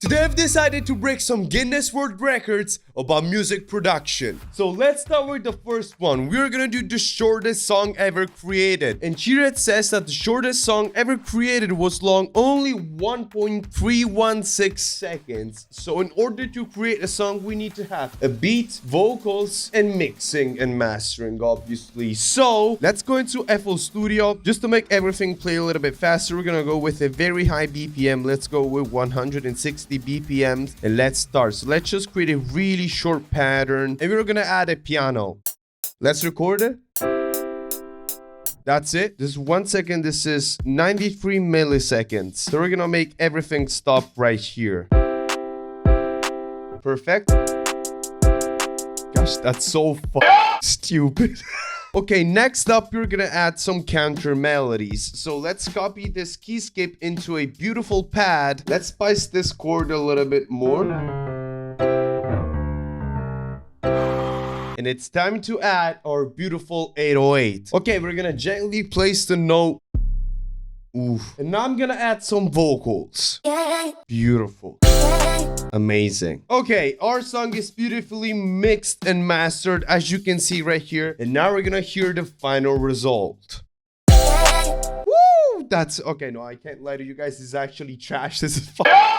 Today I've decided to break some Guinness World Records about music production. So let's start with the first one. We're gonna do the shortest song ever created. And here it says that the shortest song ever created was long only 1.316 seconds. So in order to create a song, we need to have a beat, vocals, and mixing and mastering, obviously. So let's go into FL Studio. Just to make everything play a little bit faster, we're gonna go with a very high BPM. Let's go with 160 BPMs and let's start. So let's just create a really short pattern and we're gonna add a piano. Let's record it. That's it. This is 1 second. This is 93 milliseconds. So we're gonna make everything stop right here. Perfect. Gosh, that's so stupid. Okay, next up, you're gonna add some counter melodies. So let's copy this keyscape into a beautiful pad. Let's spice this chord a little bit more. And it's time to add our beautiful 808. Okay, we're gonna gently place the note. Oof. And now I'm gonna add some vocals. Beautiful. Amazing. Okay, our song is beautifully mixed and mastered, as you can see right here. And now we're gonna hear the final result. Woo! That's okay. No, I can't lie to you guys. This is actually trash. This is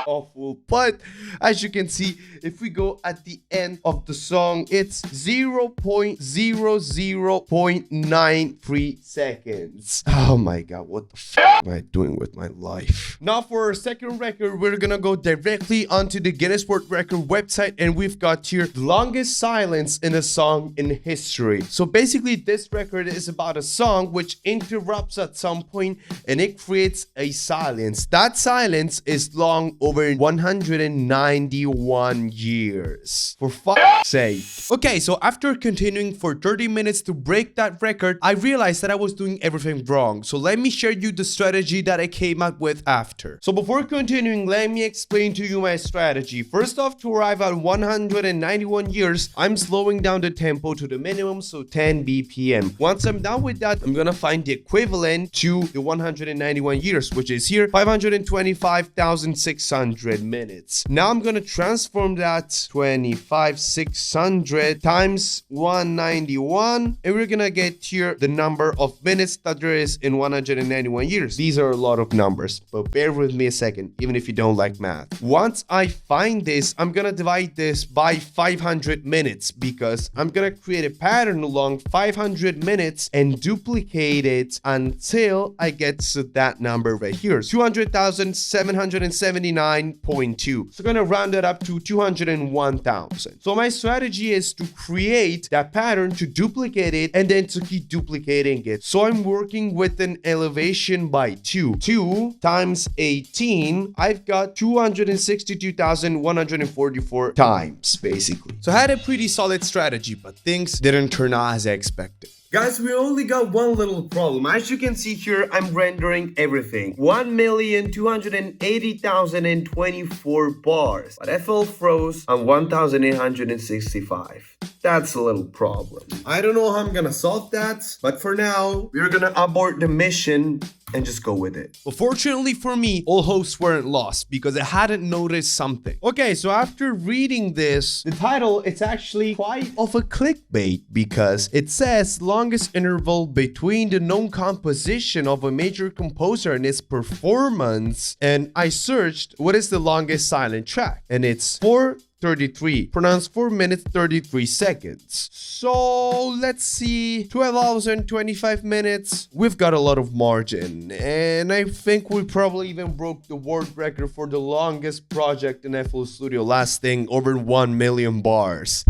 awful. But as you can see, if we go at the end of the song, it's 0.00.93 seconds. Oh my god, what the am I doing with my life? Now for our second record, we're gonna go directly onto the Guinness World Record website, and we've got here the longest silence in a song in history. So basically, this record is about a song which interrupts at some point and it creates a silence. That silence is long over 191 years. For fuck's sake. Okay, so after continuing for 30 minutes to break that record, I realized that I was doing everything wrong. So let me share you the strategy that I came up with after. So before continuing, let me explain to you my strategy. First off, to arrive at 191 years, I'm slowing down the tempo to the minimum, so 10 BPM. Once I'm done with that, I'm gonna find the equivalent to the 191 years, which is here 525,600 minutes. Now I'm gonna transform that 25,600 times 191, and we're gonna get here the number of minutes that there is in 191 years. These are a lot of numbers, but bear with me a second, even if you don't like math. Once I find this, I'm gonna divide this by 500 minutes because I'm gonna create a pattern along 500 minutes and duplicate it until I get to that number right here, 200,779.2. So I'm gonna round it up to 201,000. So my strategy is to create that pattern, to duplicate it, and then to keep duplicating it. So I'm working with an elevation by 2. 2 times 18, I've got 262,144 times, basically. So I had a pretty solid strategy, but things didn't turn out as I expected. Guys, we only got one little problem. As you can see here, I'm rendering everything. 1,280,024 bars. But FL froze on 1,865. That's a little problem. I don't know how I'm gonna solve that, but for now, we're gonna abort the mission and just go with it. But fortunately for me, all hopes weren't lost because I hadn't noticed something. Okay, so after reading this, the title, it's actually quite of a clickbait because it says longest interval between the known composition of a major composer and its performance. And I searched what is the longest silent track, and it's 4:33, pronounced 4 minutes 33 seconds. So let's see, 12 hours and 25 minutes. We've got a lot of margin, and I think we probably even broke the world record for the longest project in FL Studio, lasting over 1 million bars.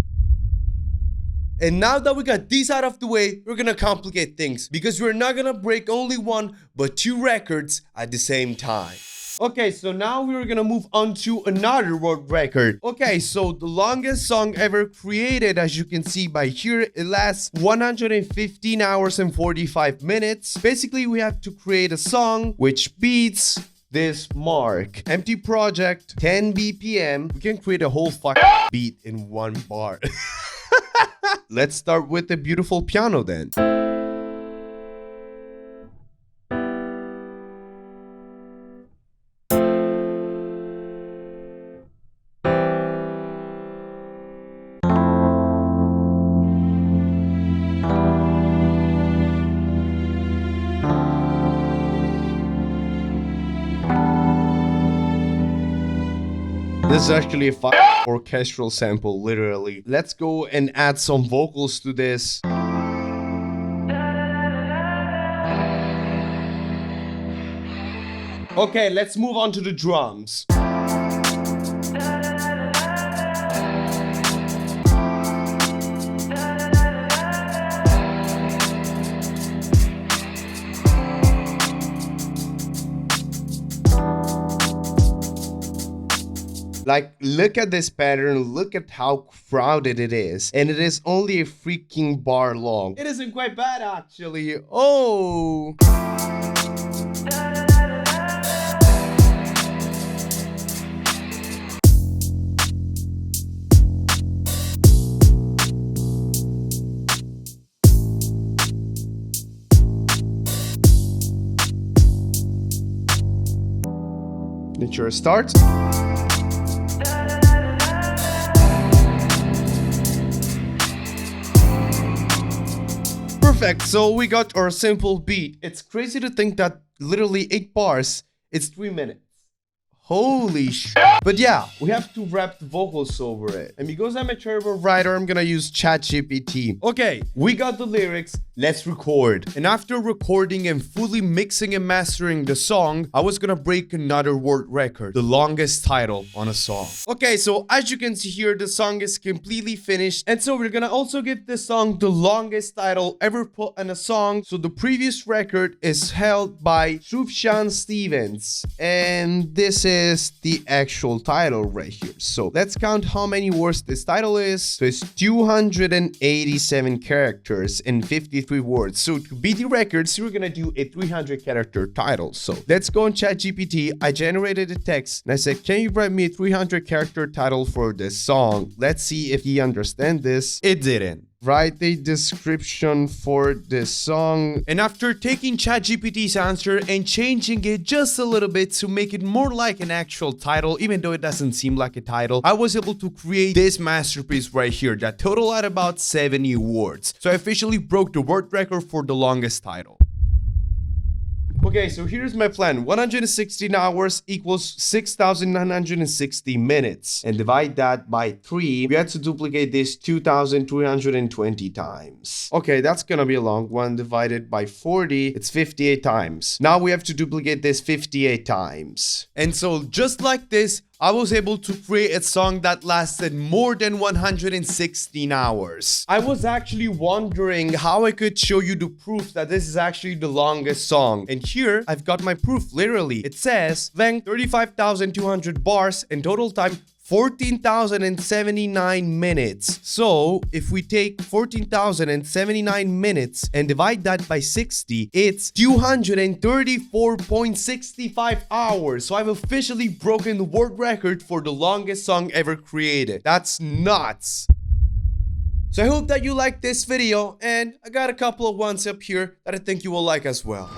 And now that we got these out of the way, we're gonna complicate things because we're not gonna break only one but 2 records at the same time. Okay, so now we're gonna move on to another world record. Okay, so the longest song ever created, as you can see by here, it lasts 115 hours and 45 minutes. Basically, we have to create a song which beats this mark. Empty project, 10 BPM. We can create a whole fucking beat in one bar. Let's start with the beautiful piano then. This is actually a orchestral sample, literally. Let's go and add some vocals to this. Okay, let's move on to the drums. Like, look at this pattern, look at how crowded it is. And it is only a freaking bar long. It isn't quite bad, actually. Oh! Nature starts. Perfect, so we got our simple beat. It's crazy to think that literally 8 bars, it's 3 minutes. Holy sh! But yeah, we have to wrap the vocals over it. And because I'm a terrible writer, I'm gonna use ChatGPT. Okay, we got the lyrics, let's record. And after recording and fully mixing and mastering the song, I was gonna break another world record, the longest title on a song. Okay, so as you can see here, the song is completely finished. And so we're gonna also give this song the longest title ever put on a song. So the previous record is held by Sufjan Stevens. And this is the actual title right here. So let's count how many words this title is. So it's 287 characters and 53 words. So to beat the records, we're gonna do a 300 character title. So let's go on ChatGPT. I generated a text and I said, can you write me a 300 character title for this song? Let's see if he understands this. It didn't. Write a description for this song. And after taking ChatGPT's answer and changing it just a little bit to make it more like an actual title, even though it doesn't seem like a title, I was able to create this masterpiece right here that totaled at about 70 words. So I officially broke the world record for the longest title. Okay, so here's my plan. 116 hours equals 6,960 minutes. And divide that by 3. We had to duplicate this 2,320 times. Okay, that's gonna be a long one. Divided by 40, it's 58 times. Now we have to duplicate this 58 times. And so just like this, I was able to create a song that lasted more than 116 hours. I was actually wondering how I could show you the proof that this is actually the longest song. And here, I've got my proof, literally. It says, length 35,200 bars and total time 14,079 minutes. So if we take 14,079 minutes and divide that by 60, it's 234.65 hours. So I've officially broken the world record for the longest song ever created. That's nuts. So I hope that you liked this video, and I got a couple of ones up here that I think you will like as well.